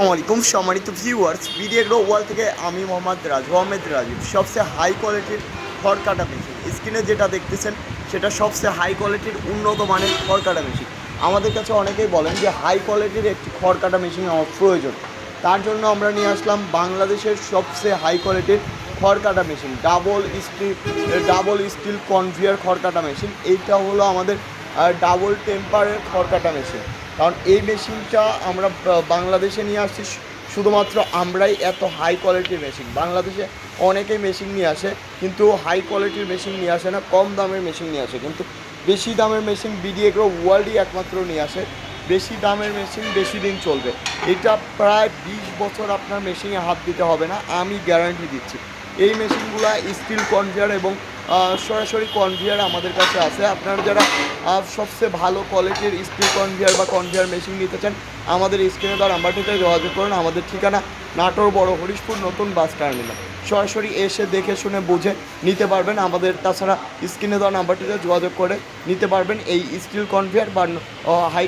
আসসালামাইকুম সম্মানিত viewers, BD agro ওয়াল থেকে আমি মোহাম্মদ রাজীব। সবচেয়ে হাই কোয়ালিটির খড় কাটা মেশিন স্ক্রিনে যেটা দেখতেছেন সেটা সবচেয়ে হাই কোয়ালিটির উন্নত মানের খড় কাটা মেশিন। আমাদের কাছে অনেকেই বলেন যে হাই কোয়ালিটির একটি খড় কাটা মেশিন আমার প্রয়োজন। তার জন্য আমরা নিয়ে আসলাম বাংলাদেশের সবচেয়ে হাই কোয়ালিটির খড় কাটা মেশিন, ডাবল স্টিল কনভেয়ার খড় কাটা মেশিন। এইটা হলো আমাদের ডাবল টেম্পারের খড় কাটা মেশিন। কারণ এই মেশিনটা আমরা বাংলাদেশে নিয়ে আসছি শুধুমাত্র আমরাই। এত হাই কোয়ালিটির মেশিন বাংলাদেশে অনেকেই মেশিন নিয়ে আসে, কিন্তু হাই কোয়ালিটির মেশিন নিয়ে আসে না, কম দামের মেশিন নিয়ে আসে। কিন্তু বেশি দামের মেশিন বিডি এগ্রো ওয়ার্ল্ডই একমাত্র নিয়ে আসে। বেশি দামের মেশিন বেশি দিন চলবে। এটা প্রায় 20 বছর আপনার মেশিনে হাত দিতে হবে না, আমি গ্যারান্টি দিচ্ছি। এই মেশিনগুলো স্টিল কনভেয়ার এবং সরাসরি কনভেয়ার আমাদের কাছে আছে। আপনারা যারা সবচেয়ে ভালো কোয়ালিটির স্টিল কনভেয়ার বা কনভেয়ার মেশিন নিতে চান, আমাদের স্ক্রিনে দেওয়া নাম্বারটিতে যোগাযোগ করুন। আমাদের ঠিকানা নাটোর বড় হরিশপুর নতুন বাস টার্মিনাল। সরাসরি এসে দেখে শুনে বুঝে নিতে পারবেন। আমাদের তাছাড়া স্ক্রিনে দেওয়া নাম্বারটিতে যোগাযোগ করে নিতে পারবেন এই স্টিল কনভেয়ার বা হাই